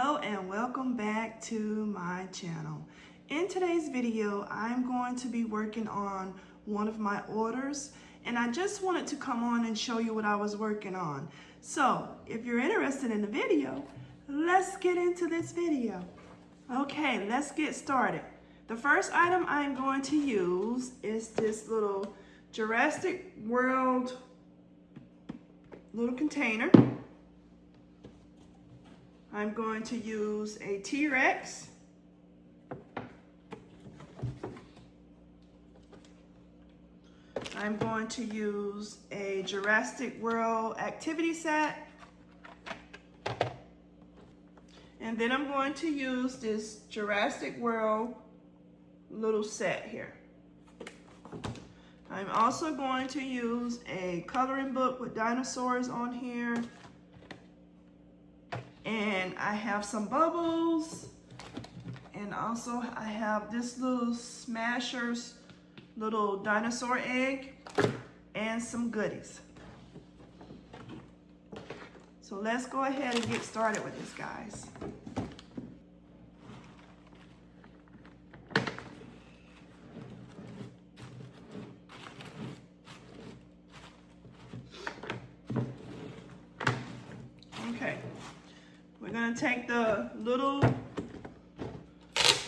Hello and welcome back to my channel. In today's video, I'm going to be working on one of my orders, and I just wanted to come on and show you what I was working on. So if you're interested in the video, let's get into this video. Okay, let's get started. The first item I'm going to use is this little Jurassic World little container. I'm going to use a T-Rex. I'm going to use a Jurassic World activity set. And then I'm going to use this Jurassic World little set here. I'm also going to use a coloring book with dinosaurs on here. And I have some bubbles, and also I have this little Smashers little dinosaur egg and some goodies. So let's go ahead and get started with this, guys. Okay. We're gonna take the little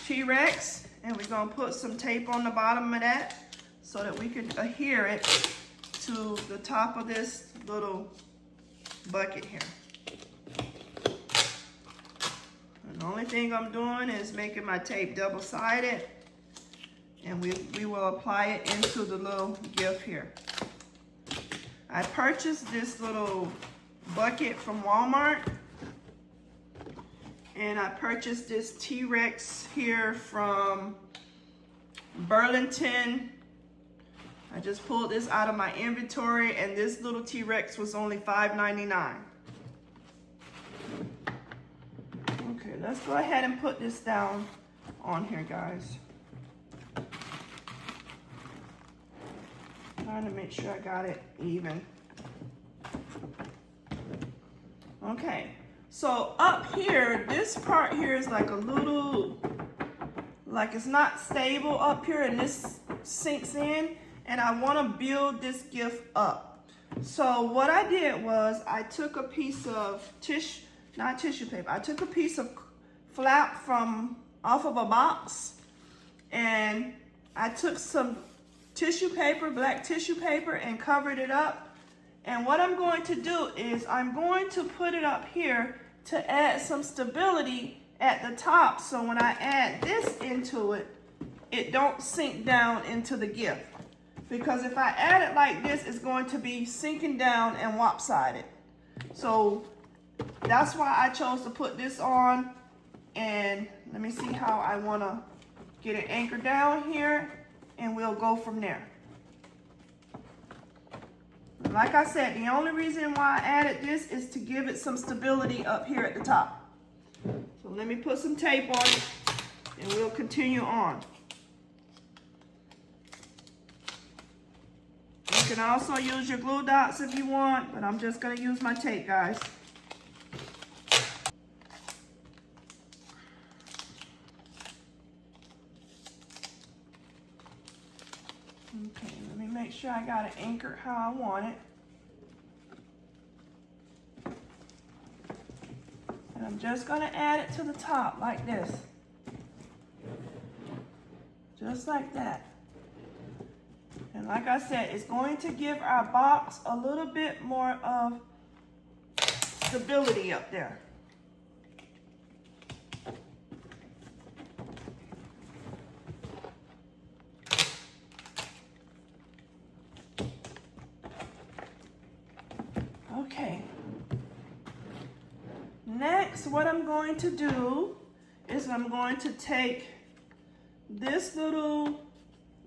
T-Rex and we're gonna put some tape on the bottom of that so that we can adhere it to the top of this little bucket here. And the only thing I'm doing is making my tape double-sided, and we will apply it into the little gift here. I purchased this little bucket from Walmart. And I purchased this T-Rex here from Burlington. I just pulled this out of my inventory, and this little T-Rex was only $5.99. Okay, let's go ahead and put this down on here, guys. Trying to make sure I got it even. Okay. So up here, this part here is like a little, like it's not stable up here, and this sinks in, and I want to build this gift up. So what I did was I took a piece of not tissue paper, I took a piece of flap from off of a box, and I took some tissue paper, black tissue paper, and covered it up. And what I'm going to do is I'm going to put it up here to add some stability at the top, so when I add this into it, it don't sink down into the gift. Because if I add it like this, it's going to be sinking down and lopsided. So that's why I chose to put this on. And let me see how I want to get it anchored down here, and we'll go from there. Like I said, the only reason why I added this is to give it some stability up here at the top. So let me put some tape on it, and we'll continue on. You can also use your glue dots if you want, but I'm just going to use my tape, guys. Okay, let me make sure I got it anchored how I want it. And I'm just going to add it to the top like this. Just like that. And like I said, it's going to give our box a little bit more of stability up there. Okay, next what I'm going to do is I'm going to take this little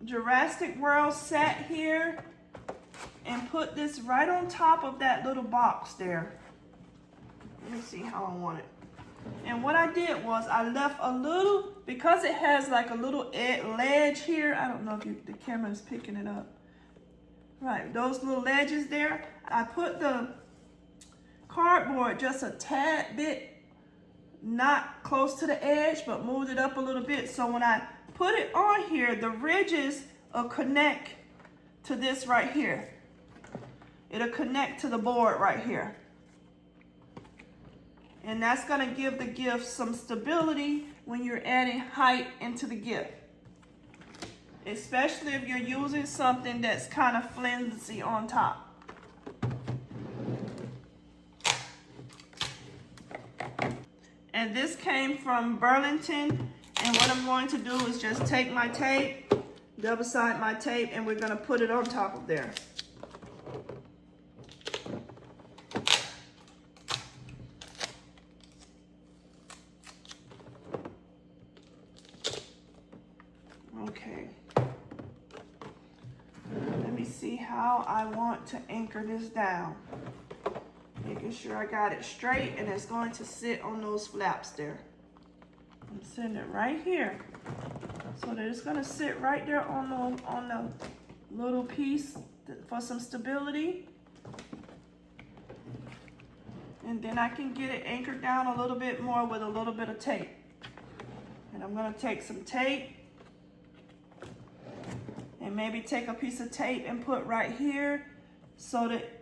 Jurassic World set here and put this right on top of that little box there. Let me see how I want it. And what I did was I left a little, because it has like a little ledge here. I don't know if the camera is picking it up. Right, those little ledges there. I put the cardboard just a tad bit not close to the edge, but moved it up a little bit. So when I put it on here, the ridges will connect to this right here. It'll connect to the board right here. And that's gonna give the gift some stability when you're adding height into the gift. Especially if you're using something that's kind of flimsy on top. And this came from Burlington. And what I'm going to do is just take my tape, double side my tape, and we're gonna put it on top of there. Okay. Let me see how I want to anchor this down. Making sure I got it straight and it's going to sit on those flaps there. I'm setting it right here so that it's going to sit right there on the little piece for some stability. And then I can get it anchored down a little bit more with a little bit of tape. And I'm going to take some tape and maybe take a piece of tape and put right here so that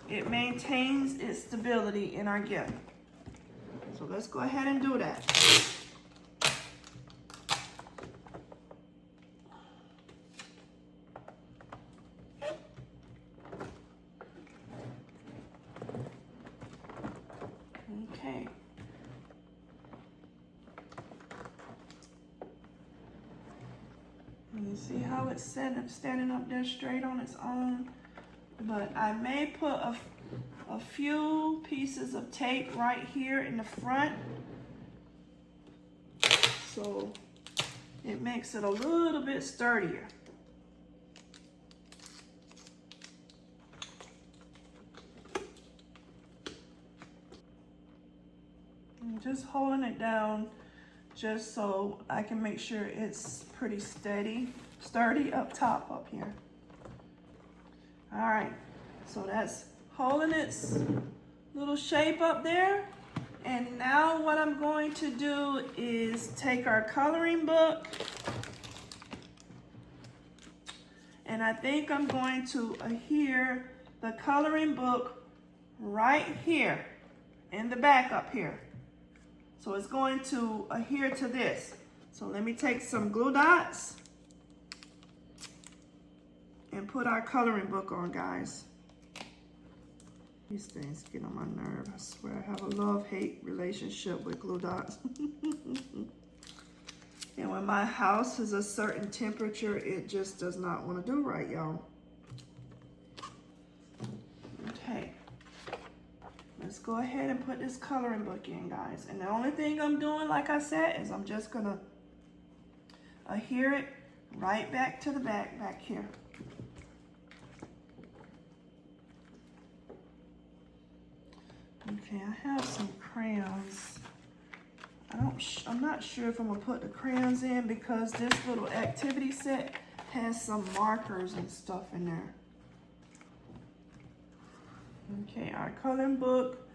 it maintains its stability in our gift. So let's go ahead and do that. Okay. You see how it's standing up there straight on its own? But I may put a few pieces of tape right here in the front, so it makes it a little bit sturdier. I'm just holding it down just so I can make sure it's pretty sturdy up top up here. All right, so that's holding its little shape up there. And now what I'm going to do is take our coloring book, and I think I'm going to adhere the coloring book right here in the back up here. So it's going to adhere to this. So let me take some glue dots and put our coloring book on, guys. These things get on my nerve. I swear I have a love-hate relationship with glue dots. And when my house is a certain temperature, it just does not want to do right, y'all. Okay. Let's go ahead and put this coloring book in, guys. And the only thing I'm doing, like I said, is I'm just gonna adhere it right back to the back here. Okay, I have some crayons. I'm not sure if I'm gonna put the crayons in because this little activity set has some markers and stuff in there. Okay, our coloring book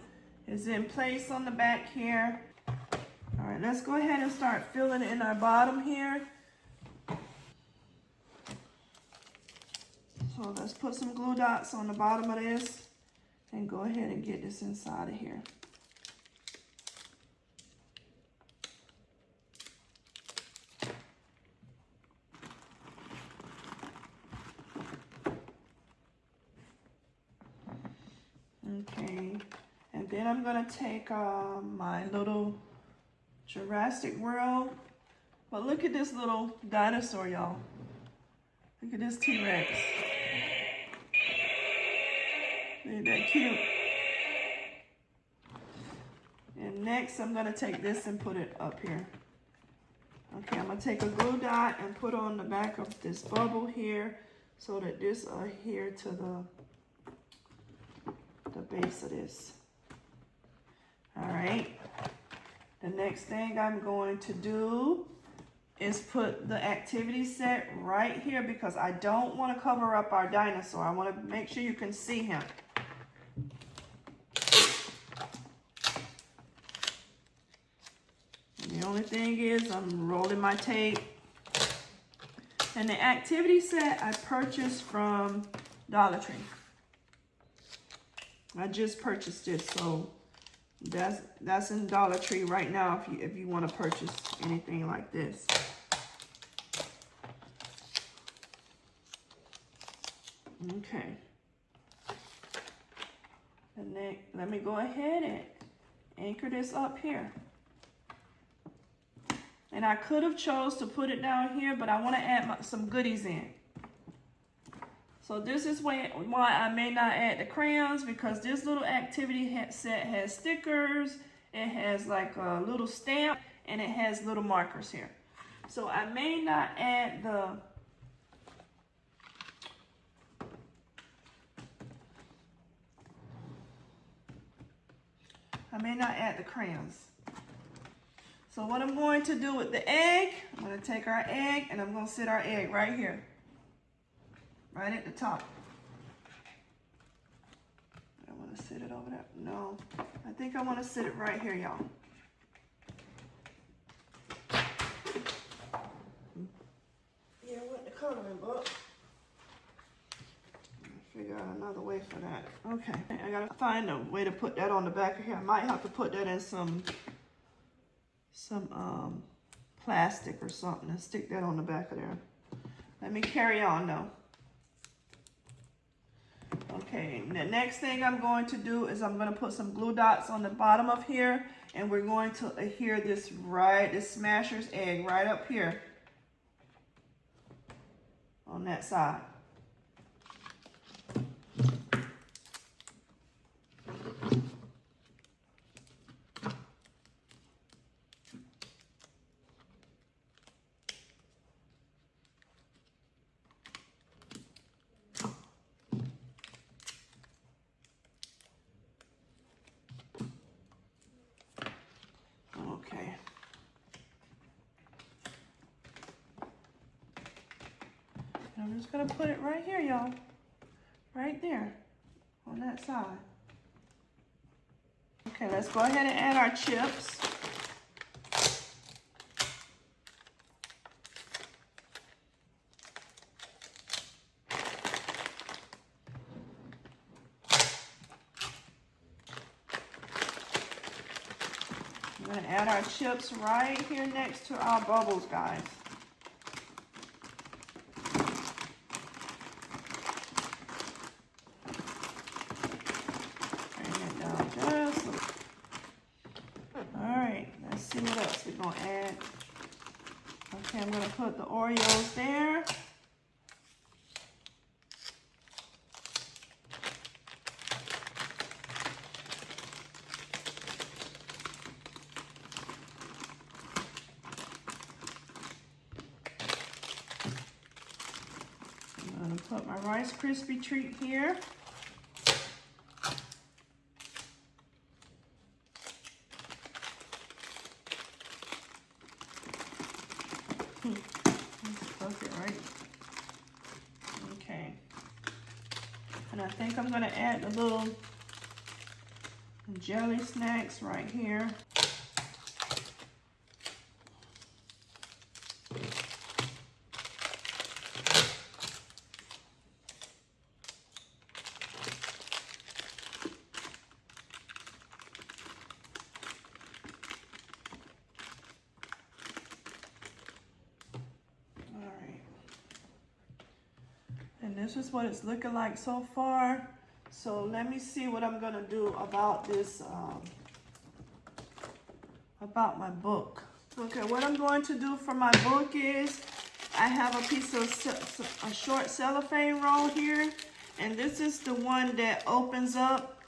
is in place on the back here. All right, let's go ahead and start filling in our bottom here. So let's put some glue dots on the bottom of this and go ahead and get this inside of here. Okay, and then I'm gonna take my little Jurassic World. But look at this little dinosaur, y'all. Look at this T-Rex. Ain't that cute? And next I'm gonna take this and put it up here. Okay, I'm gonna take a glue dot and put on the back of this bubble here so that this adhere to the base of this. All right, the next thing I'm going to do is put the activity set right here because I don't want to cover up our dinosaur. I want to make sure you can see him. only thing is I'm rolling my tape. And the activity set I purchased from Dollar Tree. I just purchased this, so that's in Dollar Tree right now if you want to purchase anything like this. Okay. And then let me go ahead and anchor this up here. And I could have chose to put it down here, but I want to add some goodies in. So this is why I may not add the crayons, because this little activity set has stickers, it has like a little stamp, and it has little markers here. So I may not add the crayons. So what I'm going to do with the egg, I'm going to take our egg and I'm going to sit our egg right here. Right at the top. I want to sit it over there. No, I think I want to sit it right here, y'all. Yeah, what the coloring book. Figure out another way for that. Okay, I gotta find a way to put that on the back of here. I might have to put that in some plastic or something and stick that on the back of there. Let me carry on though. Okay, the next thing I'm going to do is I'm going to put some glue dots on the bottom of here, and we're going to adhere this smasher's egg right up here on that side. Okay. And I'm just going to put it right here, y'all. Right there on that side. Okay, let's go ahead and add our chips. We're going to add our chips right here next to our bubbles, guys. Bring it down just a little. All right, let's see what else we're going to add. Okay, I'm going to put the Oreos there. I'm going to put my Rice Krispie treat here. Close it right. Okay. And I think I'm going to add the little jelly snacks right here. And this is what it's looking like so far. So let me see what I'm gonna do about this, about my book. Okay, what I'm going to do for my book is I have a piece of a short cellophane roll here, and this is the one that opens up.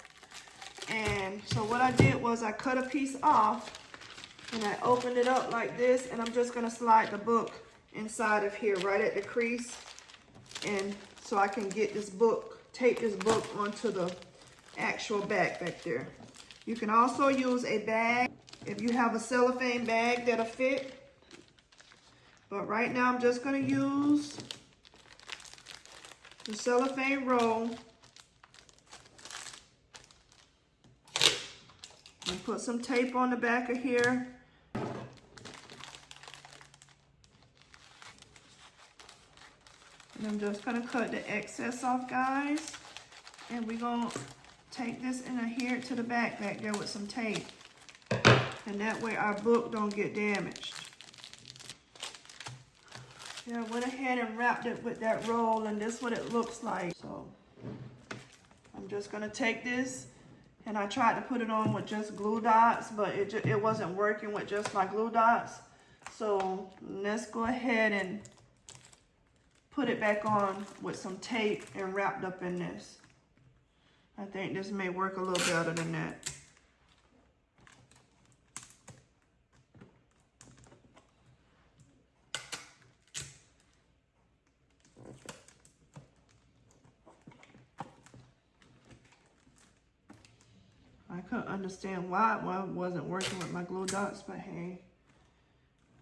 And so what I did was I cut a piece off and I opened it up like this, and I'm just gonna slide the book inside of here right at the crease, and so I can get this book, tape this book onto the actual back back there. You can also use a bag if you have a cellophane bag that'll fit. But right now I'm just going to use the cellophane roll and put some tape on the back of here. And I'm just gonna cut the excess off, guys. And we're gonna take this and adhere it to the back there with some tape. And that way our book don't get damaged. Yeah, I went ahead and wrapped it with that roll, and this is what it looks like. So I'm just gonna take this, and I tried to put it on with just glue dots, but it wasn't working with just my glue dots. So let's go ahead and put it back on with some tape and wrapped up in this. I think this may work a little better than that. I couldn't understand why it wasn't working with my glue dots, but hey,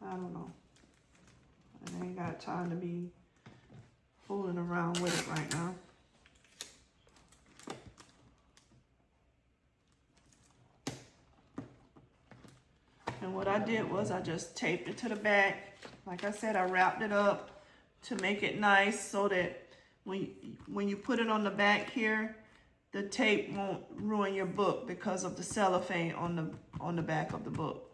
I don't know. I ain't got time to be fooling around with it right now. And what I did was I just taped it to the back. Like I said, I wrapped it up to make it nice so that when you put it on the back here, the tape won't ruin your book because of the cellophane on the back of the book.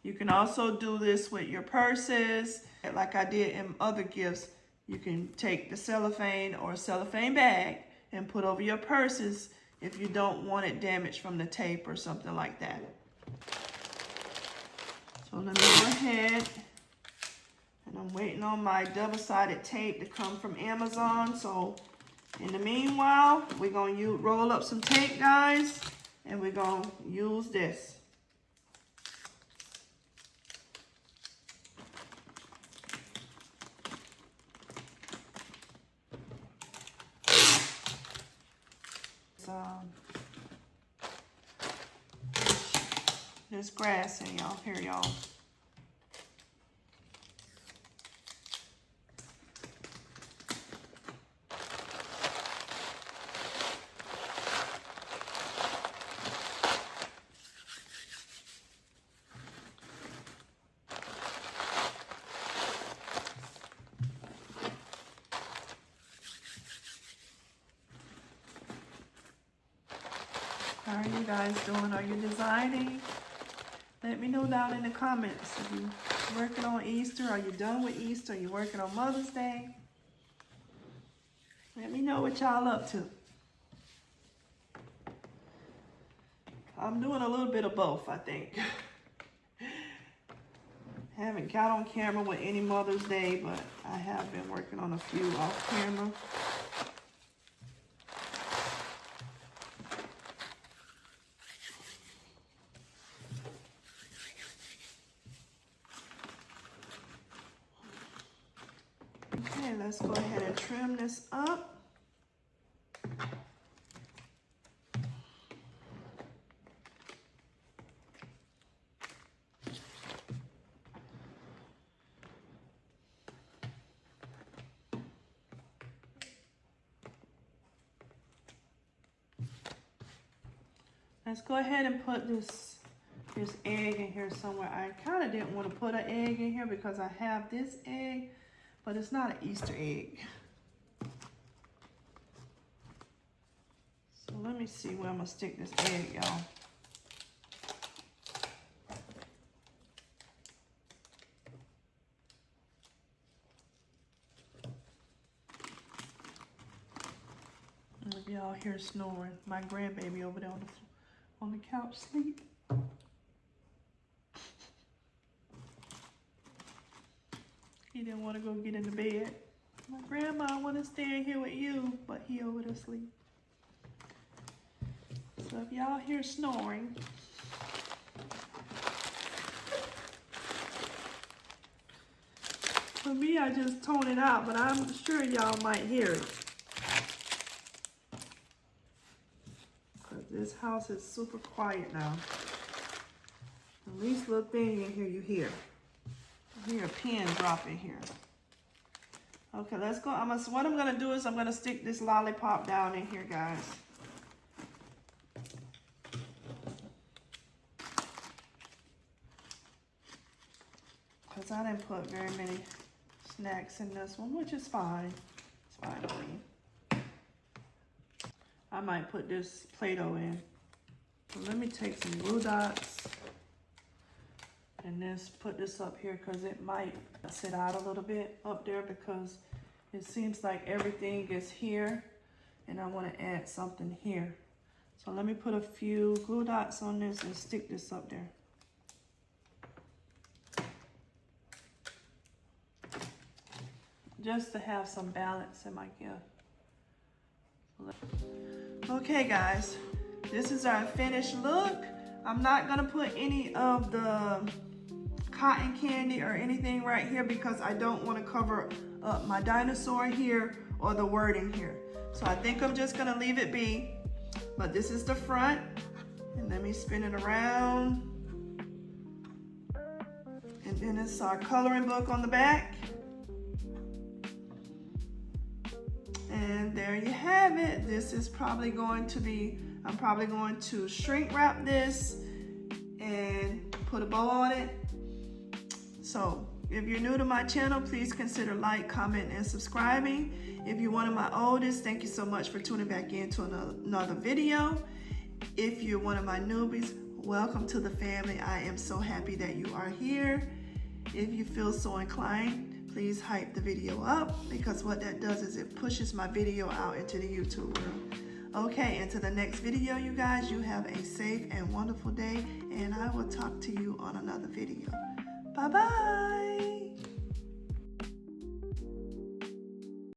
You can also do this with your purses. Like I did in other gifts, you can take the cellophane or cellophane bag and put over your purses if you don't want it damaged from the tape or something like that. So let me go ahead, and I'm waiting on my double-sided tape to come from Amazon. So in the meanwhile, we're going to roll up some tape, guys, and we're going to use this. There's grass in y'all. Here, y'all. How are you guys doing? Are you designing? Let me know down in the comments. If you're working on Easter, are you done with Easter? Are you working on Mother's Day? Let me know what y'all up to. I'm doing a little bit of both, I think. Haven't got on camera with any Mother's Day, but I have been working on a few off camera. Okay, let's go ahead and trim this up. Let's go ahead and put this egg in here somewhere. I kind of didn't want to put an egg in here because I have this egg, but it's not an Easter egg. So let me see where I'm going to stick this egg, y'all. If y'all hear snoring, my grandbaby over there on the couch sleep. He didn't want to go get into bed. My grandma, I want to stay in here with you, but he over there asleep. So if y'all hear snoring, for me, I just tone it out, but I'm sure y'all might hear it. Because this house is super quiet now. The least little thing in here you hear. You hear a pin drop in here. Okay, let's go. What I'm gonna do is I'm gonna stick this lollipop down in here, guys. Because I didn't put very many snacks in this one, which is fine. It's fine with me. I might put this Play-Doh in. So let me take some glue dots and put this up here because it might sit out a little bit up there because it seems like everything is here and I want to add something here. So let me put a few glue dots on this and stick this up there. Just to have some balance in my gift. Okay guys, this is our finished look. I'm not gonna put any of the cotton candy or anything right here because I don't want to cover up my dinosaur here or the wording here. So I think I'm just gonna leave it be. But this is the front, and let me spin it around. And then it's our coloring book on the back. And there you have it. This is probably going to be, I'm probably going to shrink wrap this and put a bow on it. So if you're new to my channel, please consider like, comment, and subscribing. If you're one of my oldest, thank you so much for tuning back into another video. If you're one of my newbies, welcome to the family. I am so happy that you are here. If you feel so inclined, please hype the video up because what that does is it pushes my video out into the YouTube world. Okay, until the next video, you guys, you have a safe and wonderful day, and I will talk to you on another video. Bye-bye.